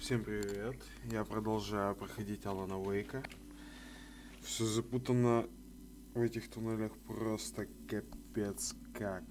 Всем привет! Я продолжаю проходить Алана Уэйка. Все запутано в этих туннелях просто капец как.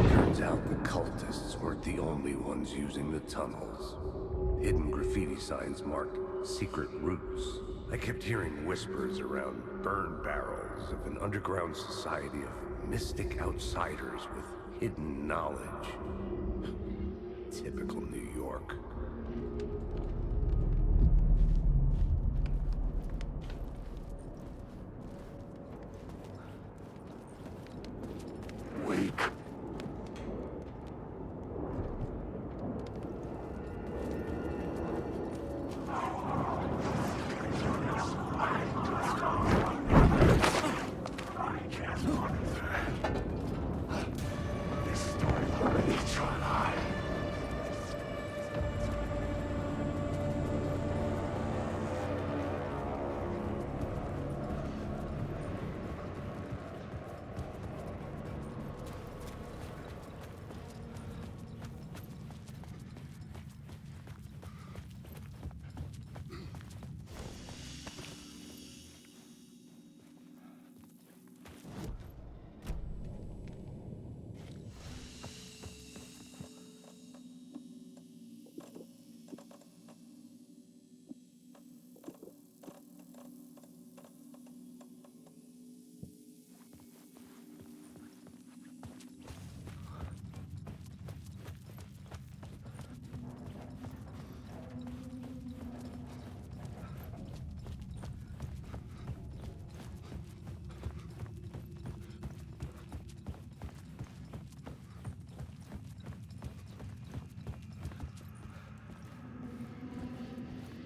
Turns out the cultists weren't the only ones using the tunnels. Hidden graffiti signs marked secret routes. I kept hearing whispers around burn barrels of an underground society of mystic outsiders with hidden knowledge. Typical New York. Wait.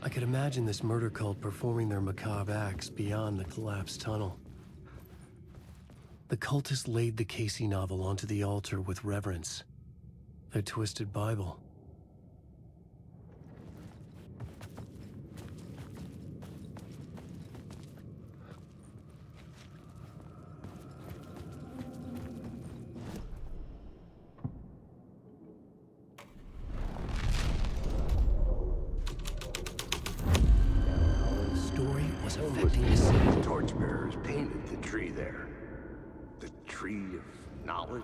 I could imagine this murder cult performing their macabre acts beyond the collapsed tunnel. The cultists laid the Casey novel onto the altar with reverence. Their twisted Bible. Torchbearers painted the tree there. The tree of knowledge.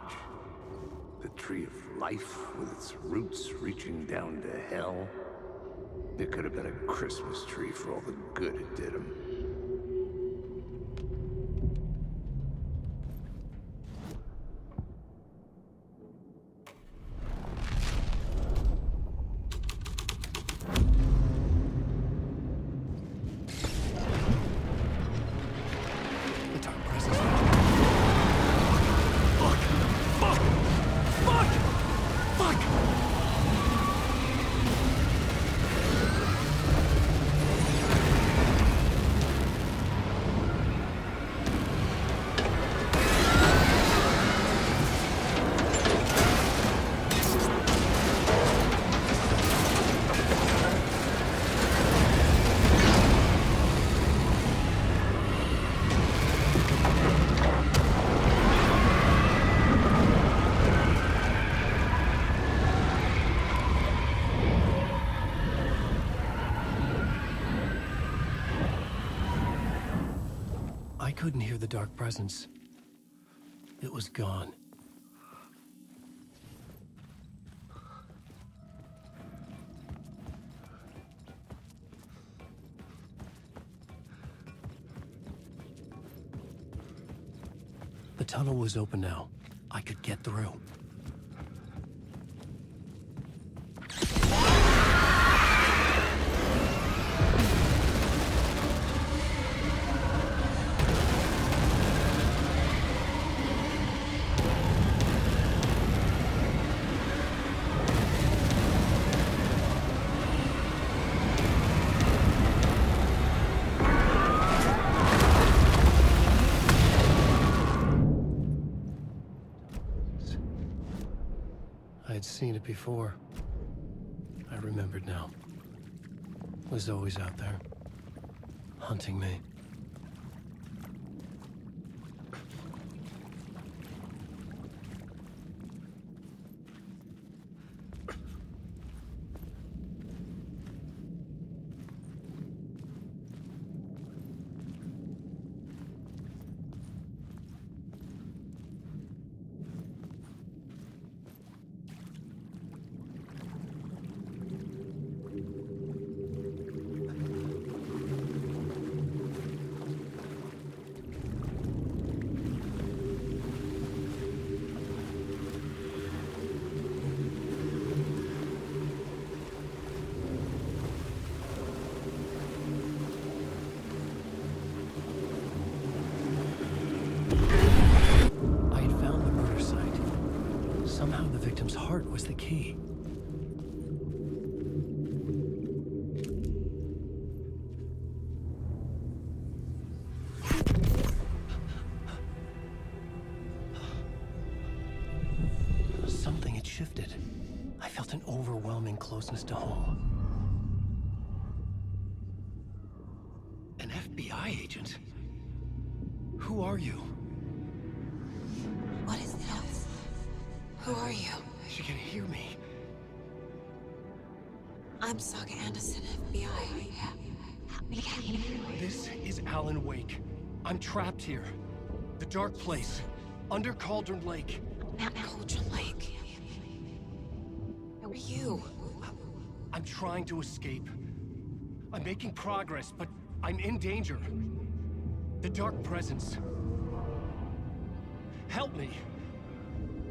The tree of life with its roots reaching down to hell. It could have been a Christmas tree for all the good it did him. couldn't hear the dark presence. It was gone. The tunnel was open now. I could get through. I'd seen it before. I remembered now. It was always out there, hunting me. Somehow the victim's heart was the key. Something had shifted. I felt an overwhelming closeness to home. An FBI agent? Who are you? What is this? Who are you? She can hear me. I'm Saga Anderson, FBI. This is Alan Wake. I'm trapped here. The dark place. Under Cauldron Lake. Cauldron Lake. Who are you? I'm trying to escape. I'm making progress, but I'm in danger. The dark presence. Help me.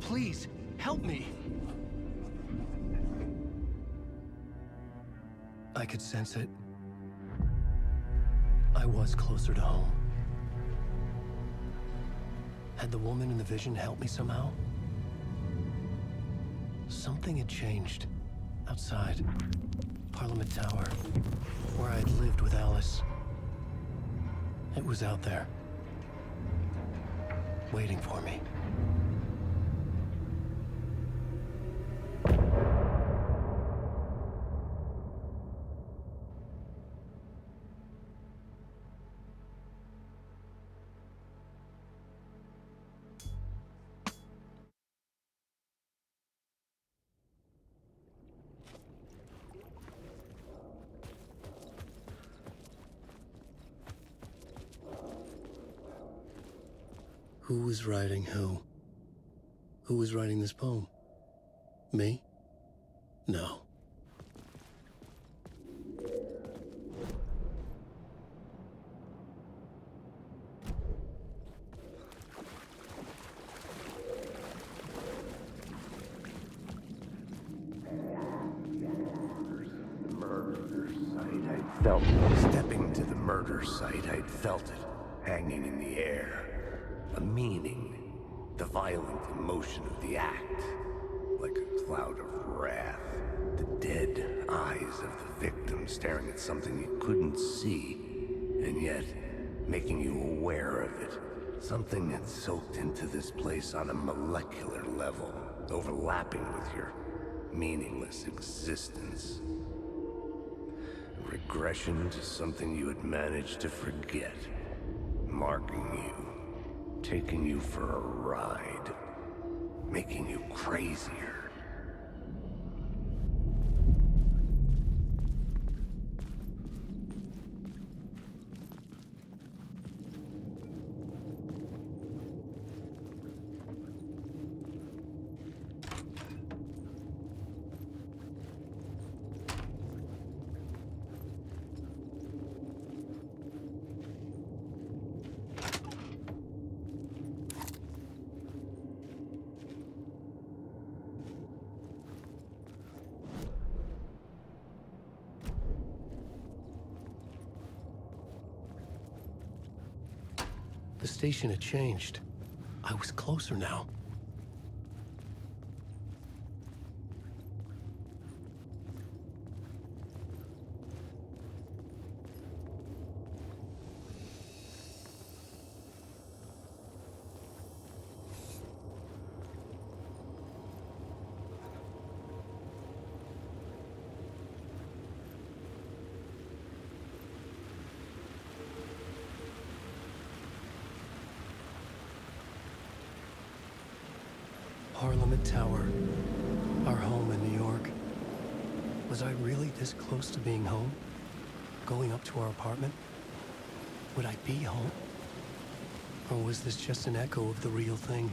Please, help me. I could sense it. I was closer to home. Had the woman in the vision helped me somehow? Something had changed. Outside. Parliament Tower. Where I'd lived with Alice. It was out there. Waiting for me. Who was writing who? Who was writing this poem? Me? No. Felt stepping to the murder site, I'd felt it hanging in the air. A meaning, the violent emotion of the act, like a cloud of wrath. The dead eyes of the victim staring at something you couldn't see, and yet making you aware of it. Something that soaked into this place on a molecular level, overlapping with your meaningless existence. Regression to something you had managed to forget. Marking you. Taking you for a ride. Making you crazier. The station had changed. I was closer now. Parliament Tower, our home in New York. Was I really this close to being home? Going up to our apartment? Would I be home? Or was this just an echo of the real thing?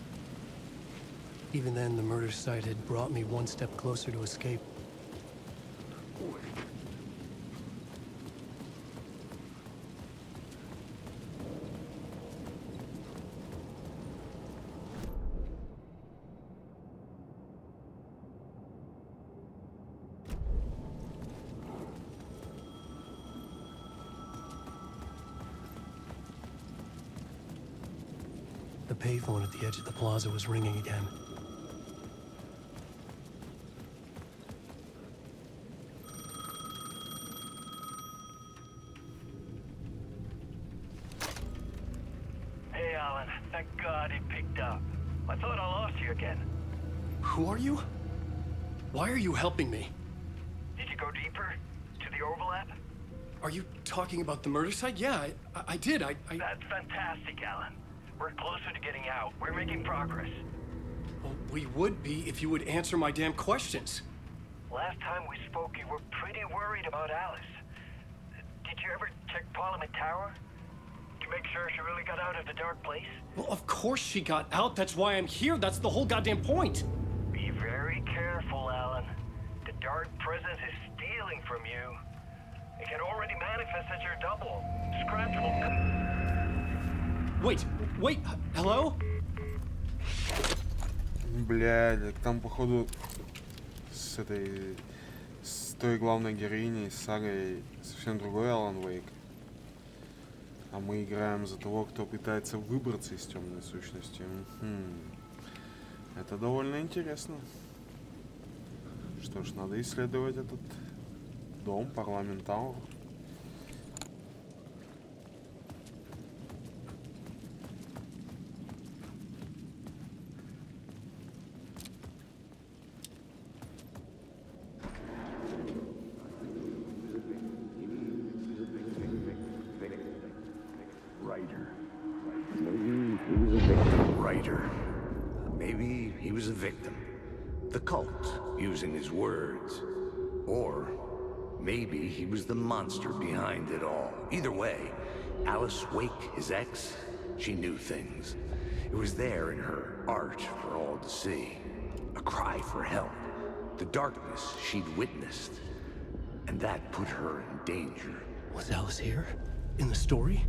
Even then, the murder site had brought me one step closer to escape. The payphone at the edge of the plaza was ringing again. Hey, Alan. Thank God he picked up. I thought I lost you again. Who are you? Why are you helping me? Did you go deeper? To the overlap? Are you talking about the murder site? Yeah, I did. That's fantastic, Alan. We're closer to getting out. We're making progress. Well, we would be if you would answer my damn questions. Last time we spoke, you were pretty worried about Alice. Did you ever check Parliament Tower? To make sure she really got out of the dark place? Well, of course she got out. That's why I'm here. That's the whole goddamn point. Be very careful, Alan. The dark presence is stealing from you. It can already manifest as your double. Scratch will come. Wait, hello? Блядь, там походу с той главной героиней, с Сагой, совсем другой Алан Вейк. А мы играем за того, кто пытается выбраться из темной сущности. Это довольно интересно. Что ж, надо исследовать этот дом, Парламент Тауэр. Maybe he was a victim. The cult, using his words. Or maybe he was the monster behind it all. Either way, Alice Wake, his ex, she knew things. It was there in her art for all to see. A cry for help. The darkness she'd witnessed. And that put her in danger. Was Alice here? In the story?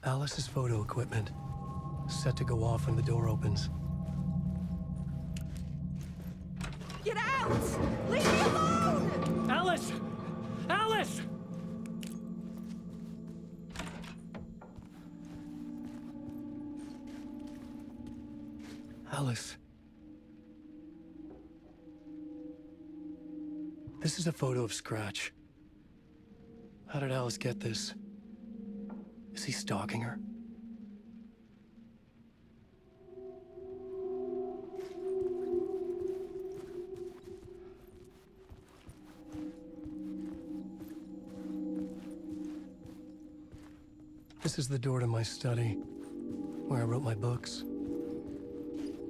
Alice's photo equipment, set to go off when the door opens. Get out! Leave me alone! Alice! Alice! Alice. This is a photo of Scratch. How did Alice get this? Is he stalking her? This is the door to my study, where I wrote my books.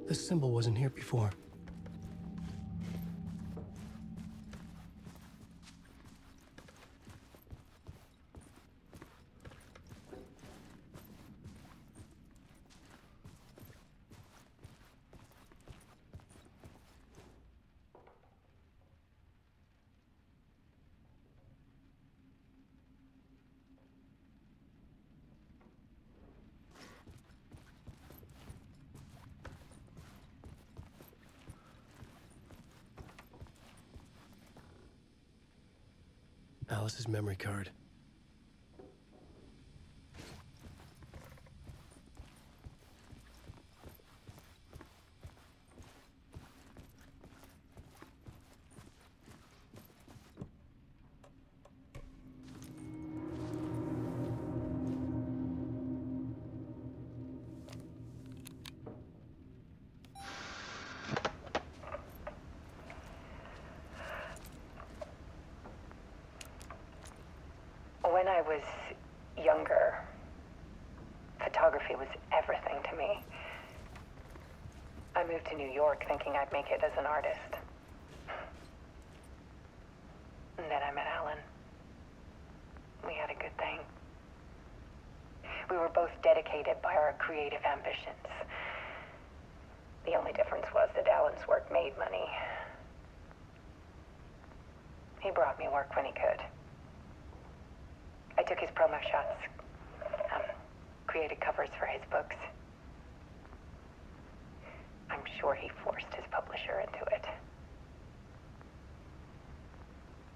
This symbol wasn't here before. Alice's memory card. When I was younger, photography was everything to me. I moved to New York thinking I'd make it as an artist. And then I met Alan. We had a good thing. We were both dedicated by our creative ambitions. The only difference was that Alan's work made money. He brought me work when he could. I took his promo shots, created covers for his books. I'm sure he forced his publisher into it.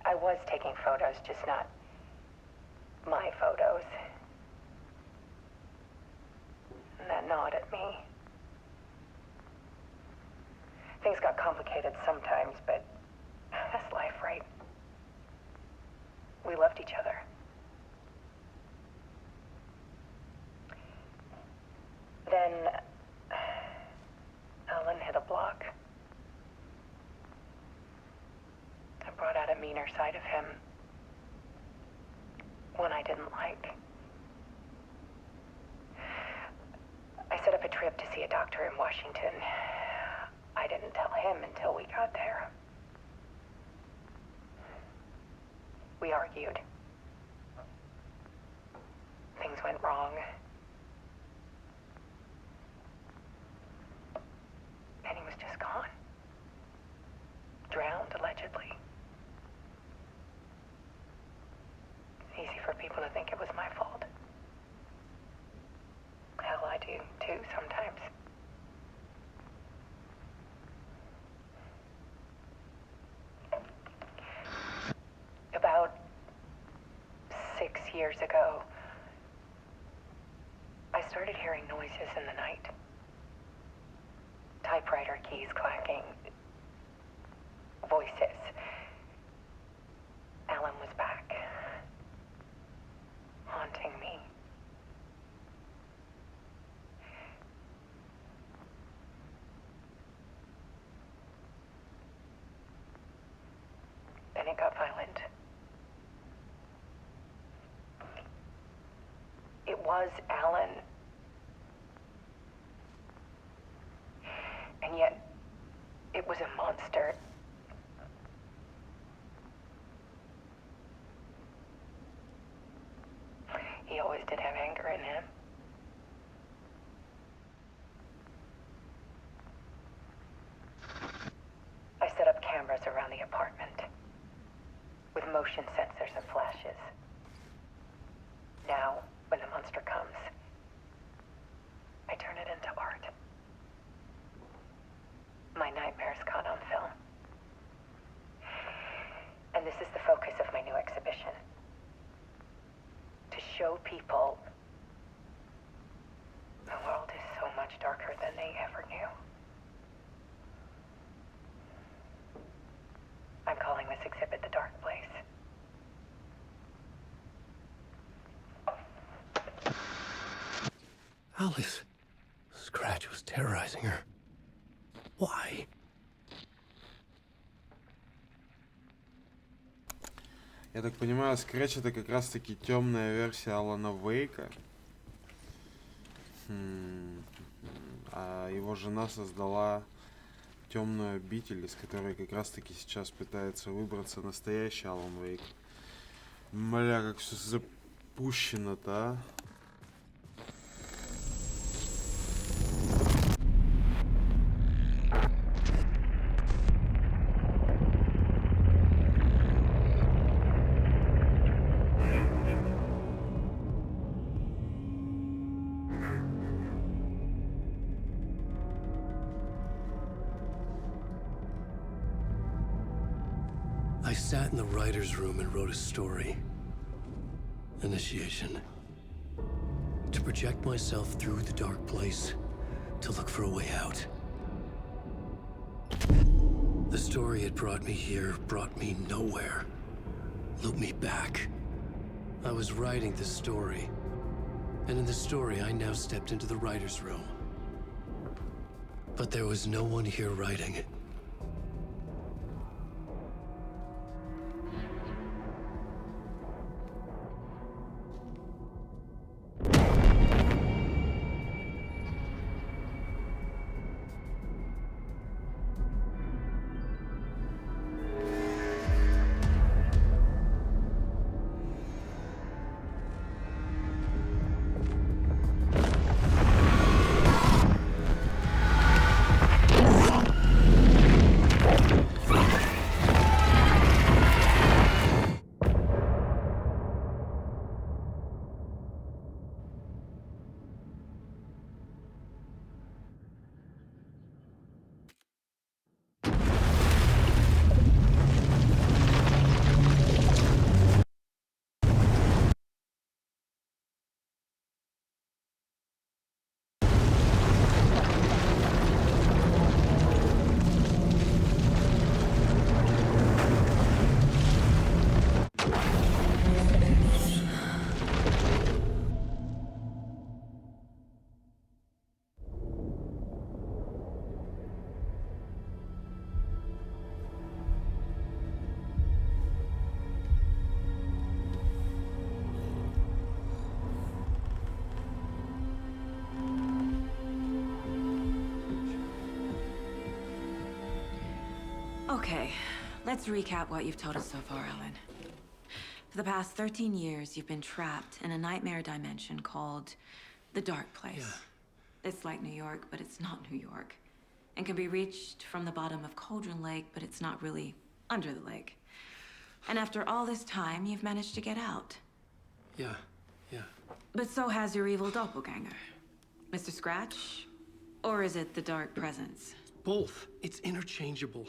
I was taking photos, just not my photos. And that gnawed at me. Things got complicated sometimes, but that's life, right? We loved each other. Then Alan hit a block. I brought out a meaner side of him. One I didn't like. I set up a trip to see a doctor in Washington. I didn't tell him until we got there. We argued. Things went wrong. And he was just gone. Drowned, allegedly. It's easy for people to think it was my fault. Hell, I do, too, sometimes. About 6 years ago, I started hearing noises in the night. Typewriter keys clacking. Voices. Alan was back. Haunting me. Then it got violent. It was Alan. And yet, it was a monster. He always did have anger in him. I set up cameras around the apartment with motion sensors and flashes. Now, when the monster comes, I turn it into art. My nightmares caught on film. And this is the focus of my new exhibition. To show people the world is so much darker than they ever knew. I'm calling this exhibit The Dark Place. Alice. Scratch was terrorizing her. Why? Я так понимаю, Scratch это как раз таки темная версия Алана Вейка. А его жена создала темную обитель, из которой как раз таки сейчас пытается выбраться настоящий Алан Вейк. Бля, как все запущено-то, а? I sat in the writer's room and wrote a story. Initiation. To project myself through the dark place, to look for a way out. The story had brought me here, brought me nowhere. Looped me back. I was writing the story. And in the story, I now stepped into the writer's room. But there was no one here writing it. Okay, let's recap what you've told us so far, Alan. For the past 13 years, you've been trapped in a nightmare dimension called the Dark Place. Yeah. It's like New York, but it's not New York. And can be reached from the bottom of Cauldron Lake, but it's not really under the lake. And after all this time, you've managed to get out. Yeah. But so has your evil doppelganger. Mr. Scratch? Or is it the Dark Presence? Both. It's interchangeable.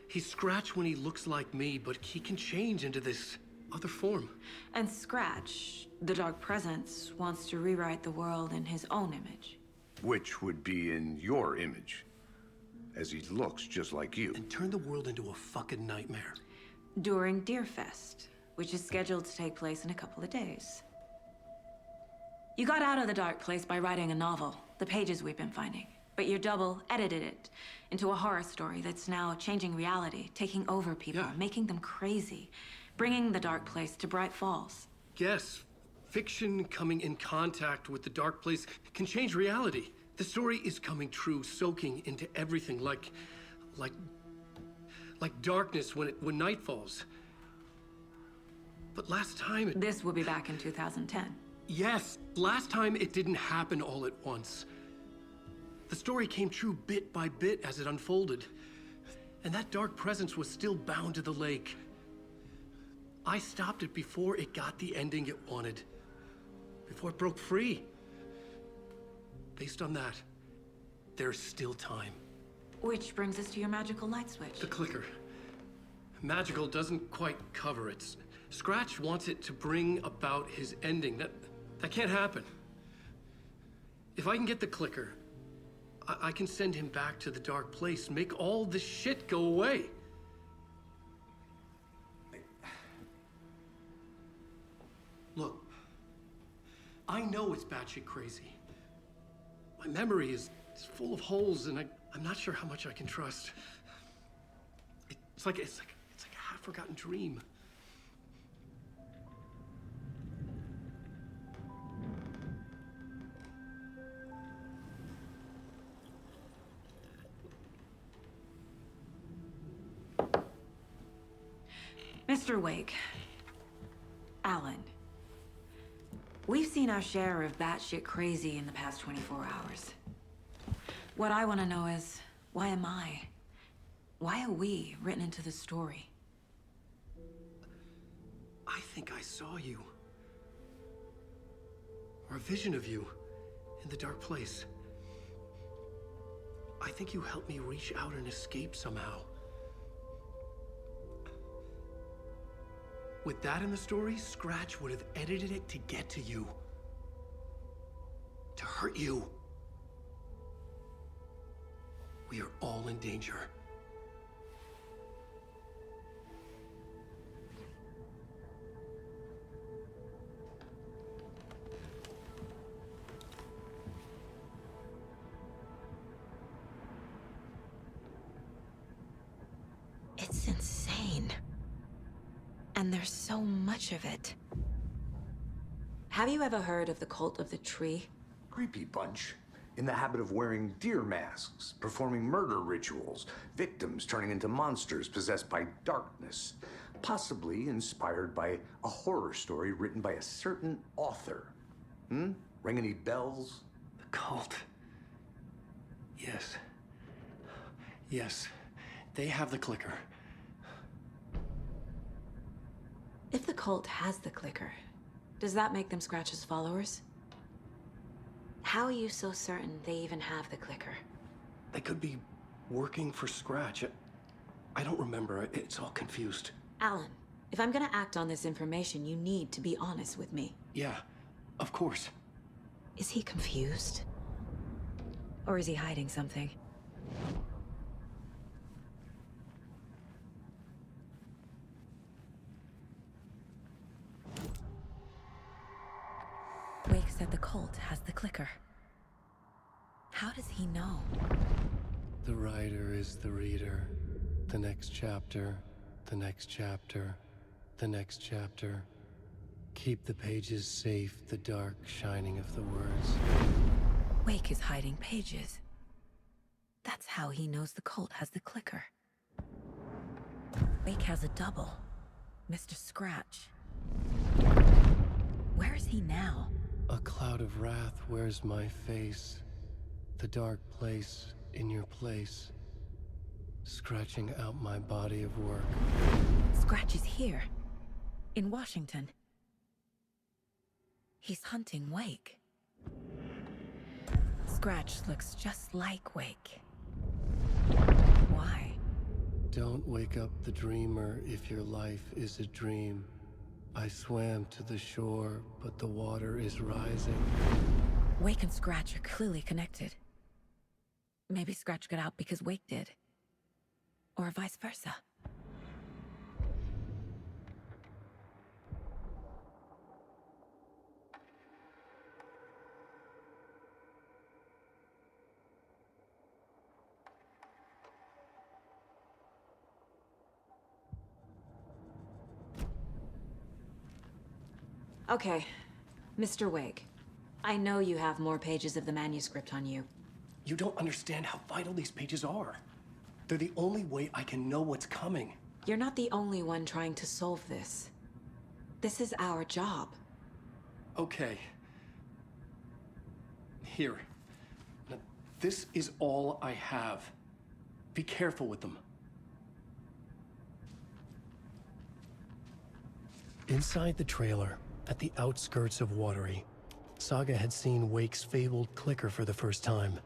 He's Scratch when he looks like me, but he can change into this other form. And Scratch, the Dark Presence, wants to rewrite the world in his own image. Which would be in your image, as he looks just like you. And turn the world into a fucking nightmare. During Deerfest, which is scheduled to take place in a couple of days. You got out of the Dark Place by writing a novel, the pages we've been finding. But your double edited it into a horror story that's now changing reality, taking over people, making them crazy, bringing the Dark Place to Bright Falls. Yes, fiction coming in contact with the Dark Place can change reality. The story is coming true, soaking into everything, like darkness when night falls. But last time This will be back in 2010. Yes, last time it didn't happen all at once. The story came true bit by bit as it unfolded. And that dark presence was still bound to the lake. I stopped it before it got the ending it wanted. Before it broke free. Based on that, there's still time. Which brings us to your magical light switch. The clicker. Magical doesn't quite cover it. Scratch wants it to bring about his ending. That can't happen. If I can get the clicker, I can send him back to the dark place, make all this shit go away. Look, I know it's batshit crazy. My memory is full of holes, and I'm not sure how much I can trust. It's like a half-forgotten dream. Mr. Wake. Alan. We've seen our share of batshit crazy in the past 24 hours. What I want to know is, why am I? Why are we written into the story? I think I saw you. Or a vision of you in the dark place. I think you helped me reach out and escape somehow. With that in the story, Scratch would have edited it to get to you. To hurt you. We are all in danger. It's insane. And there's so much of it. Have you ever heard of the cult of the tree? Creepy bunch. In the habit of wearing deer masks, performing murder rituals, victims turning into monsters possessed by darkness. Possibly inspired by a horror story written by a certain author. Ring any bells? The cult. Yes. Yes. They have the clicker. If the cult has the clicker, does that make them Scratch's followers? How are you so certain they even have the clicker? They could be working for Scratch. I don't remember. It's all confused. Alan, if I'm gonna act on this information, you need to be honest with me. Yeah, of course. Is he confused? Or is he hiding something? Wake said the cult has the clicker. How does he know? The writer is the reader. The next chapter, the next chapter, the next chapter. Keep the pages safe, the dark shining of the words. Wake is hiding pages. That's how he knows the cult has the clicker. Wake has a double. Mr. Scratch. Where is he now? A cloud of wrath wears my face. The dark place in your place. Scratching out my body of work. Scratch is here. In Washington. He's hunting Wake. Scratch looks just like Wake. Why? Don't wake up the dreamer if your life is a dream. I swam to the shore, but the water is rising. Wake and Scratch are clearly connected. Maybe Scratch got out because Wake did. Or vice versa. Okay, Mr. Wake. I know you have more pages of the manuscript on you. You don't understand how vital these pages are. They're the only way I can know what's coming. You're not the only one trying to solve this. This is our job. Okay. Here. Now, this is all I have. Be careful with them. Inside the trailer, at the outskirts of Watery, Saga had seen Wake's fabled clicker for the first time,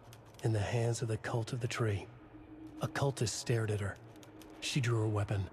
in the hands of the cult of the tree. A cultist stared at her. She drew her weapon.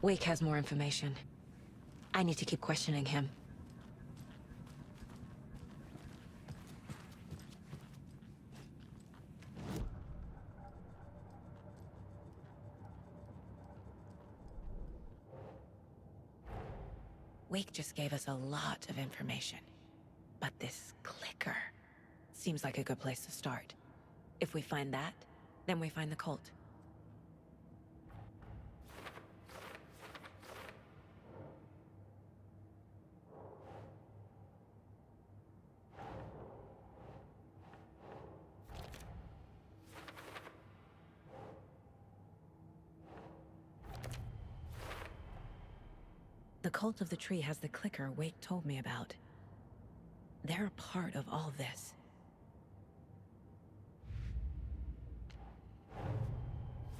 Wake has more information. I need to keep questioning him. Wake just gave us a lot of information. But this clicker seems like a good place to start. If we find that, then we find the cult. The cult of the tree has the clicker Wake told me about. They're a part of all this.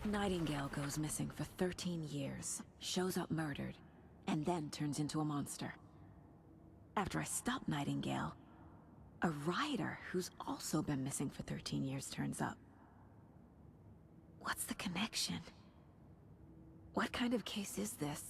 Nightingale goes missing for 13 years, shows up murdered, and then turns into a monster. After I stop Nightingale, a rider who's also been missing for 13 years turns up. What's the connection? What kind of case is this?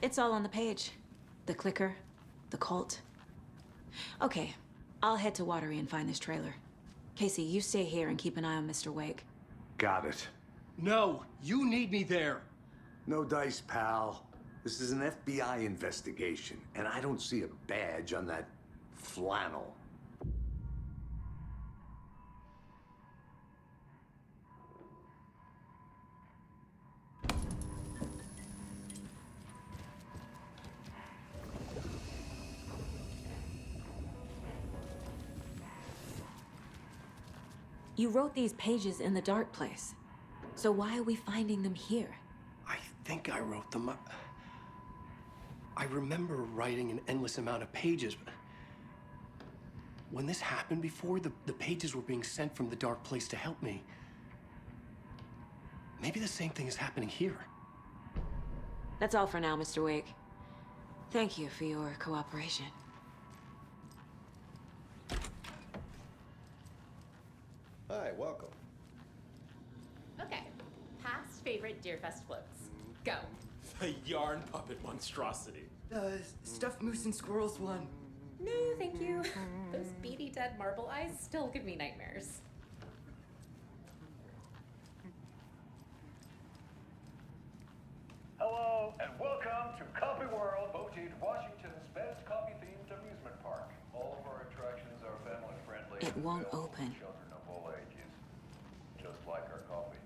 It's all on the page. The clicker, the cult. Okay, I'll head to Watery and find this trailer. Casey, you stay here and keep an eye on Mr. Wake. Got it. No, you need me there. No dice, pal. This is an FBI investigation, and I don't see a badge on that flannel. You wrote these pages in the dark place. So why are we finding them here? I think I wrote them. I remember writing an endless amount of pages, but when this happened before, the pages were being sent from the dark place to help me. Maybe the same thing is happening here. That's all for now, Mr. Wake. Thank you for your cooperation. Hi, welcome. Okay, past favorite Deerfest floats. Go. The yarn puppet monstrosity. The stuffed moose and squirrels one. No, thank you. Those beady dead marble eyes still give me nightmares. Hello, and welcome to Coffee World, voted Washington's best coffee-themed amusement park. All of our attractions are family-friendly. It won't available to open. Children of all ages, just like our coffee.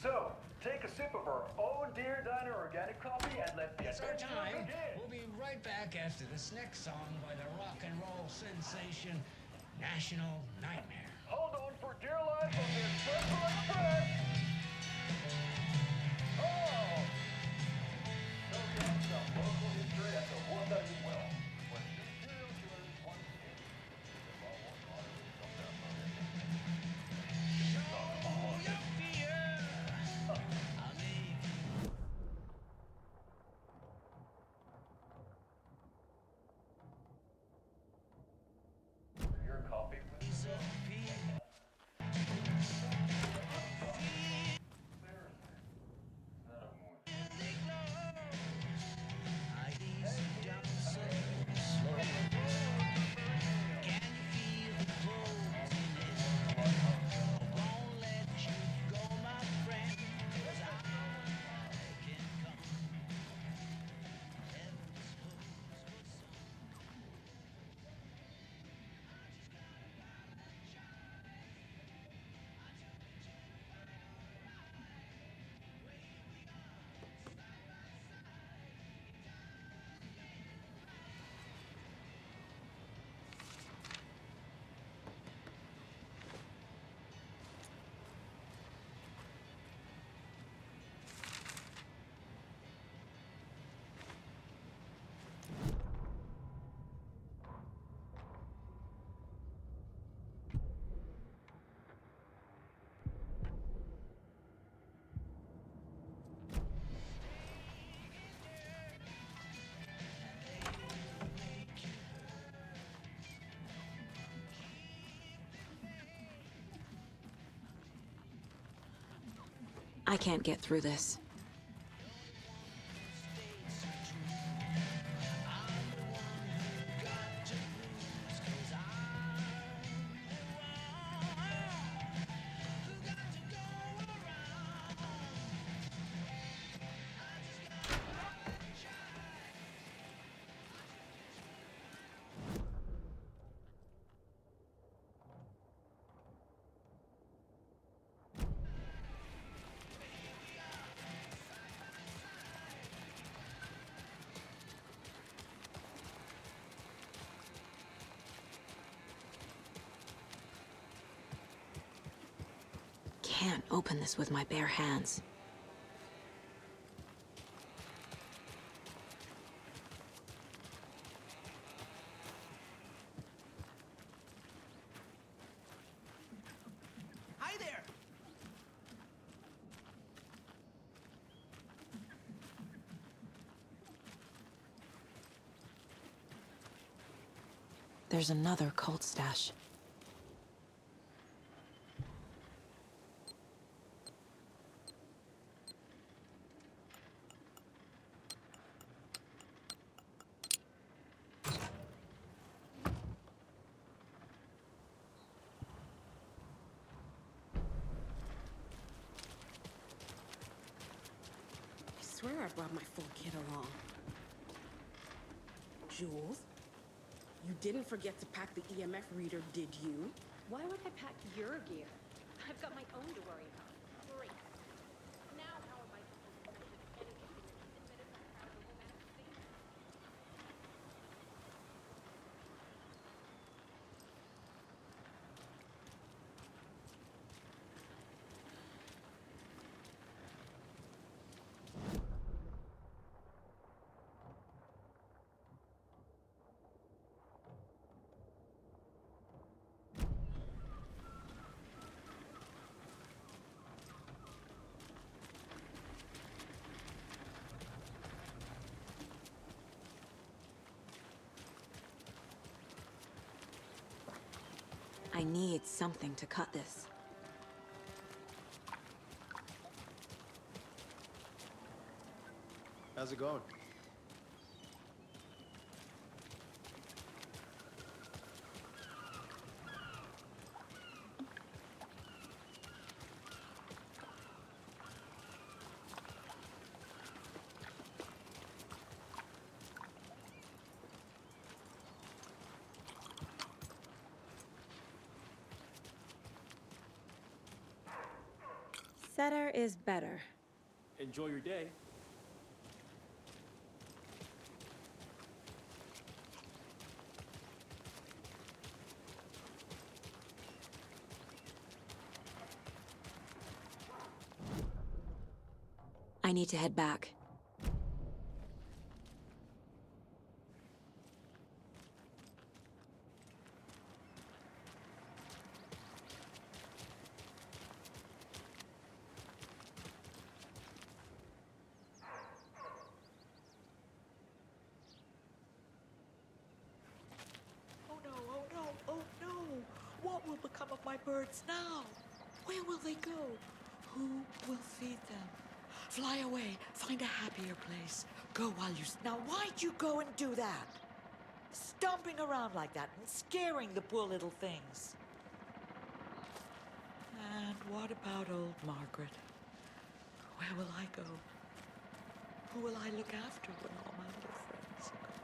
So, take a sip of our own Deer Diner organic coffee and let the It's our adventure time. begin. We'll be right back after this next song by the rock and roll sensation, National Nightmare. Hold on for dear life on the Espresso Express. Oh! So get some local history at the one that you will. When these serial killers once again, the law won't honor them from their murder. Show your fear. I'll leave. Your coffee, please. Piece of fear. Fear. I can't get through this. Can't open this with my bare hands. Hi there! There's another cult stash. I swear I brought my full kit along. Jules, you didn't forget to pack the EMF reader, did you? Why would I pack your gear? I've got my own to worry about. Great. Now how am I supposed to measure the energy signatures emitted from the paranormal manifestation? I need something to cut this. How's it going? Better is better. Enjoy your day. I need to head back. What will become of my birds now? Where will they go? Who will feed them? Fly away, find a happier place. Go while you... Now, why'd you go and do that? Stomping around like that and scaring the poor little things. And what about old Margaret? Where will I go? Who will I look after when all my little friends are gone?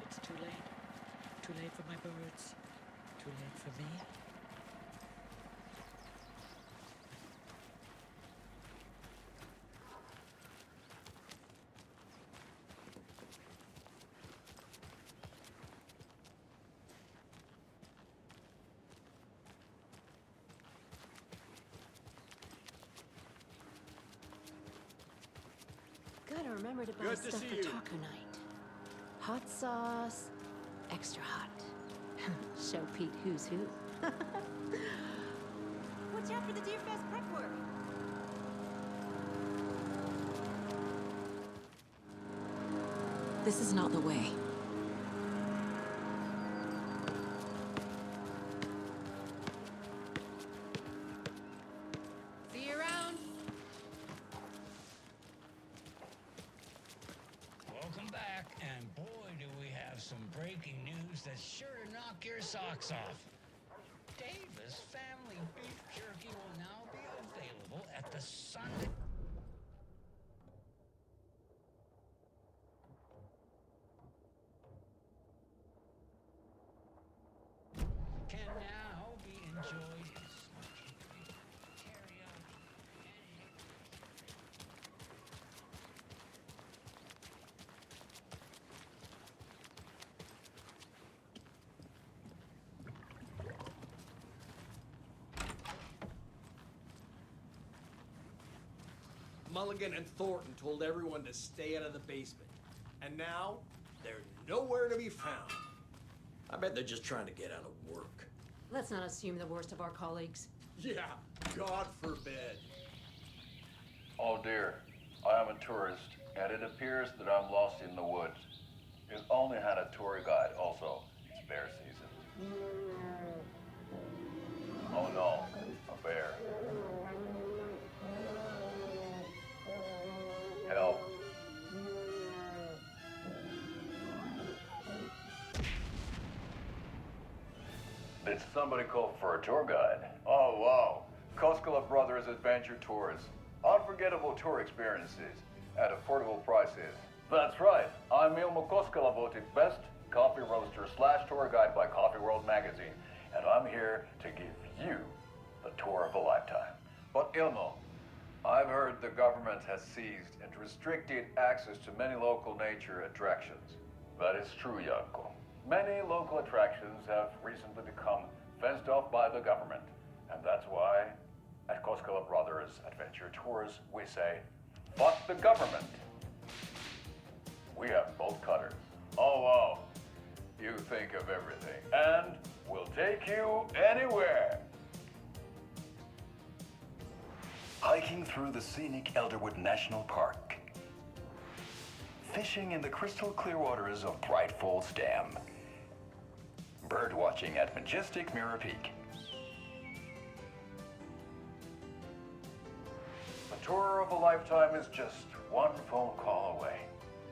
It's too late. Too late for my birds. Too late for me. Gotta remember to buy Good to stuff see for you. taco night. Hot sauce, extra hot. Show Pete who's who. Watch out for the Deer Fest prep work. This is not the way. See you around. Welcome back, and boy, do we have some breaking news that's sure to knock your socks off. Davis Family Beef Jerky will now be available at the Sunday. Can now be enjoyed in smoking, carry-out, and Mulligan and Thornton told everyone to stay out of the basement. And now, they're nowhere to be found. I bet they're just trying to get out of work. Let's not assume the worst of our colleagues. Yeah, God forbid. Oh dear, I am a tourist, and it appears that I'm lost in the woods. You only had a tour guide also. It's bear season. Oh no, a bear. Help. Did somebody call for a tour guide? Oh wow, Koskela Brothers Adventure Tours. Unforgettable tour experiences at affordable prices. That's right, I'm Ilmo Koskela, voted best coffee roaster / tour guide by Coffee World magazine, and I'm here to give you the tour of a lifetime. But Ilmo, I've heard the government has seized and restricted access to many local nature attractions. That is true, Janko. Many local attractions have recently become fenced off by the government, and that's why at Koskela Brothers Adventure Tours we say, fuck the government. We have bolt cutters. Oh wow, you think of everything, and we'll take you anywhere. Hiking through the scenic Elderwood National Park. Fishing in the crystal clear waters of Bright Falls Dam. Bird watching at majestic Mirror Peak. The tour of a lifetime is just one phone call away.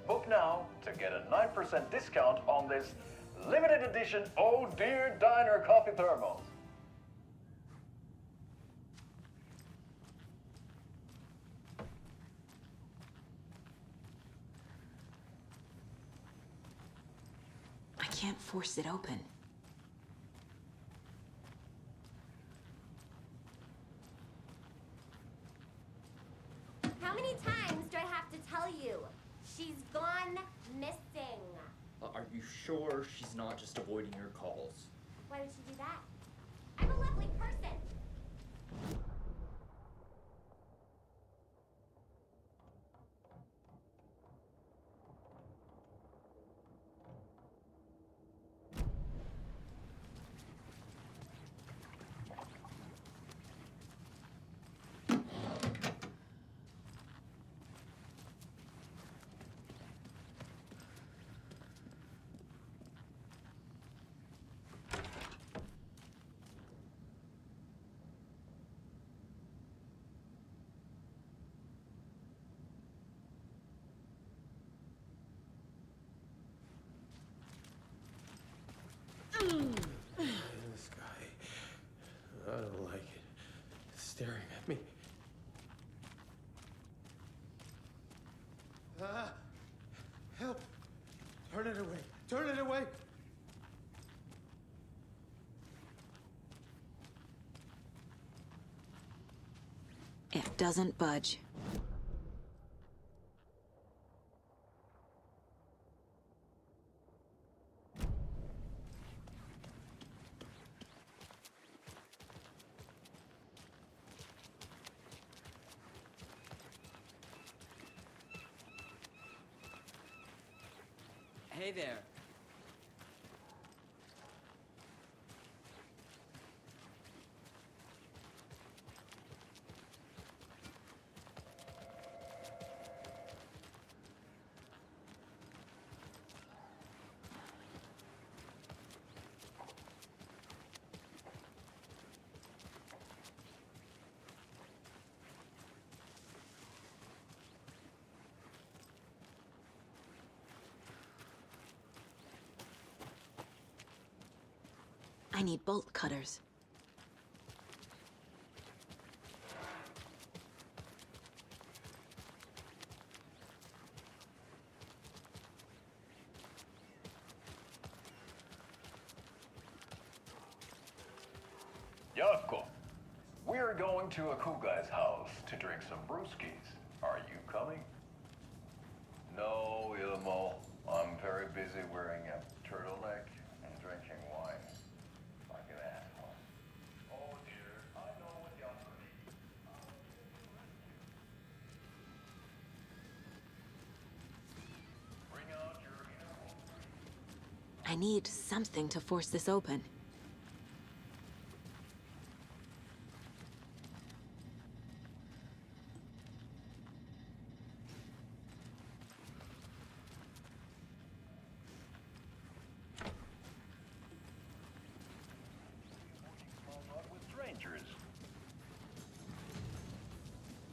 Book now to get a 9% discount on this limited edition Oh Dear Diner coffee thermos. I can't force it open. How many times do I have to tell you? She's gone missing. Are you sure she's not just avoiding your calls? Why would she do that? I'm a lovely person. This guy, I don't like it. It's staring at me. Help! Turn it away! Turn it away! It doesn't budge. Hey there. I need bolt cutters. Yako, we're going to a cool guy's house to drink some brewskis. Are you coming? No, Ilmo. I'm very busy wearing a turtleneck and drinking wine. Like an asshole. Oh dear, I know what Yako needs. Bring out your animal. I need something to force this open.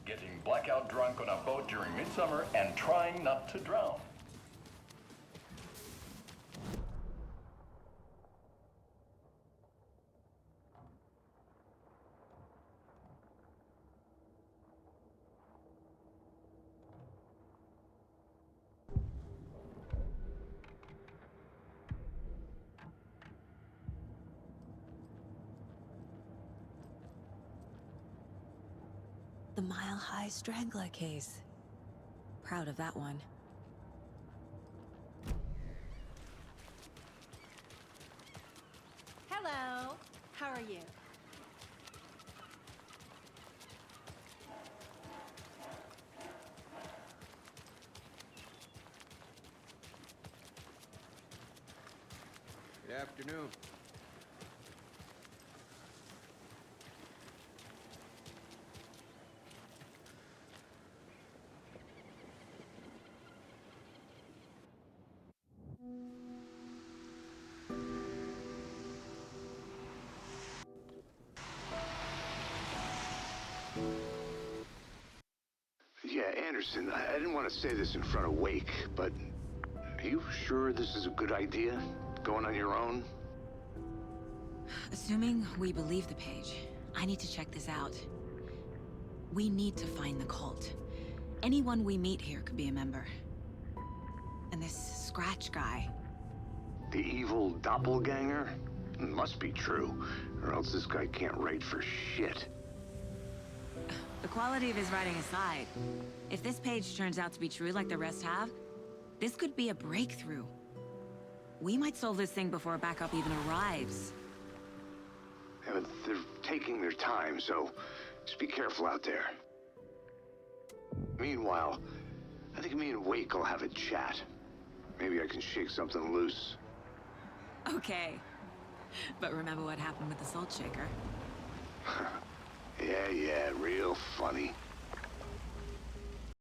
Getting blackout drunk on a boat during midsummer and trying not to drown. The Mile High Strangler case. Proud of that one. Hello. How are you? Good afternoon. Yeah, Anderson, I didn't want to say this in front of Wake, but are you sure this is a good idea? Going on your own? Assuming we believe the page, I need to check this out. We need to find the cult. Anyone we meet here could be a member. And this Scratch guy. The evil doppelganger? Must be true, or else this guy can't write for shit. The quality of his writing aside, if this page turns out to be true like the rest have, this could be a breakthrough. We might solve this thing before backup even arrives. Yeah, but they're taking their time, so just be careful out there. Meanwhile, I think me and Wake will have a chat. Maybe I can shake something loose. Okay. But remember what happened with the salt shaker? Yeah, real funny.